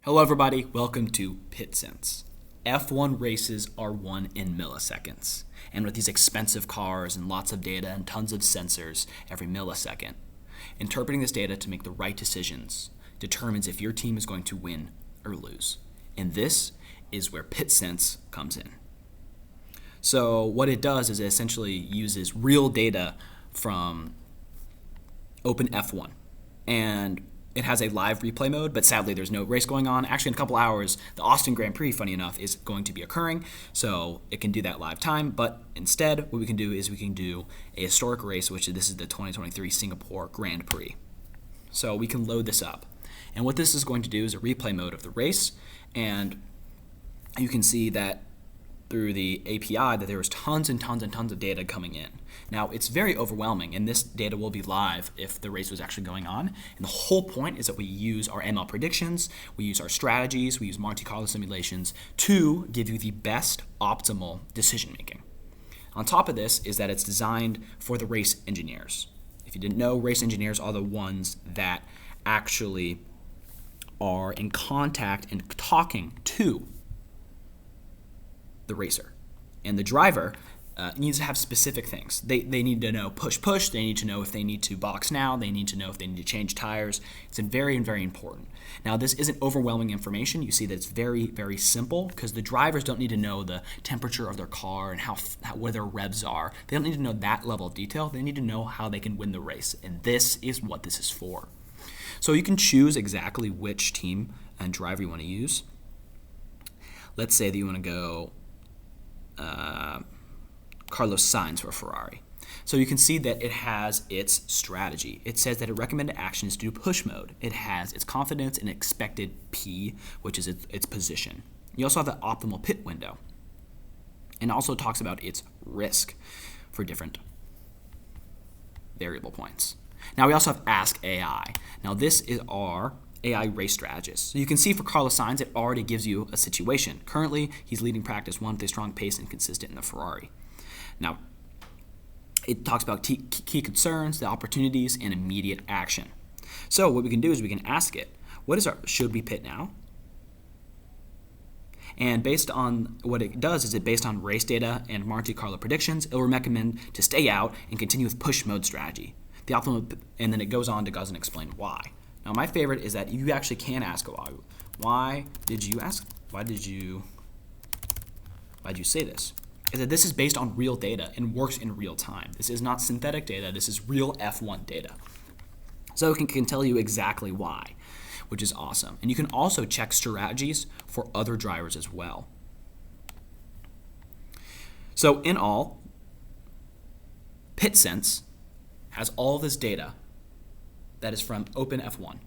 Hello everybody, welcome to PitSense. F1 races are won in milliseconds, and with these expensive cars and lots of data and tons of sensors every millisecond, interpreting this data to make the right decisions determines if your team is going to win or lose. And this is where PitSense comes in. So what it does is it essentially uses real data from Open F1, and it has a live replay mode, but sadly there's no race going on. Actually, in a couple hours, the Austin Grand Prix, funny enough, is going to be occurring, so it can do that live time. But instead, what we can do is we can do a historic race, which this is the 2023 Singapore Grand Prix. So we can load this up. And what this is going to do is a replay mode of the race, and you can see that through the API that there was tons and tons and tons of data coming in. Now, it's very overwhelming, and this data will be live if the race was actually going on. And the whole point is that we use our ML predictions, we use our strategies, we use Monte Carlo simulations to give you the best optimal decision making. On top of this is that it's designed for the race engineers. If you didn't know, race engineers are the ones that actually are in contact and talking to the racer. And the driver needs to have specific things. They need to know push, they need to know if they need to box now, they need to know if they need to change tires. It's very, very important. Now, this isn't overwhelming information. You see that it's very, very simple because the drivers don't need to know the temperature of their car and where their revs are. They don't need to know that level of detail. They need to know how they can win the race, and this is what this is for. So you can choose exactly which team and driver you want to use. Let's say that you want to go Carlos Sainz for Ferrari. So you can see that it has its strategy. It says that a recommended action is to do push mode. It has its confidence and expected P, which is its position. You also have the optimal pit window, and also talks about its risk for different variable points. Now we also have Ask AI. Now this is our AI race strategist. So you can see for Carlos Sainz, it already gives you a situation. Currently, he's leading practice one with a strong pace and consistent in the Ferrari. Now, it talks about key concerns, the opportunities, and immediate action. So what we can do is we can ask it, should we pit now? And based on what it does is based on race data and Monte Carlo predictions, it will recommend to stay out and continue with push mode strategy. The optimal, and then it goes on to explain why. Now, my favorite is that you actually can ask why did you say this? Is that this is based on real data and works in real time. This is not synthetic data. This is real F1 data. So it can tell you exactly why, which is awesome. And you can also check strategies for other drivers as well. So in all, PitSense has all this data that is from Open F1.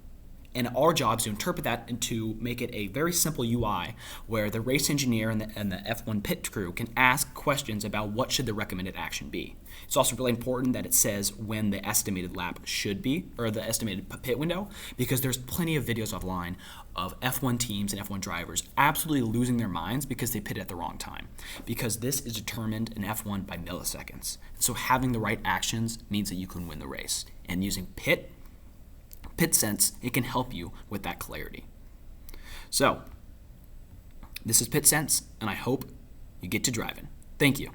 And our job is to interpret that and to make it a very simple UI where the race engineer and the F1 pit crew can ask questions about what should the recommended action be. It's also really important that it says when the estimated lap should be, or the estimated pit window, because there's plenty of videos offline of F1 teams and F1 drivers absolutely losing their minds because they pitted at the wrong time. Because this is determined in F1 by milliseconds. So having the right actions means that you can win the race. And using PitSense, it can help you with that clarity. So, this is PitSense, and I hope you get to driving. Thank you.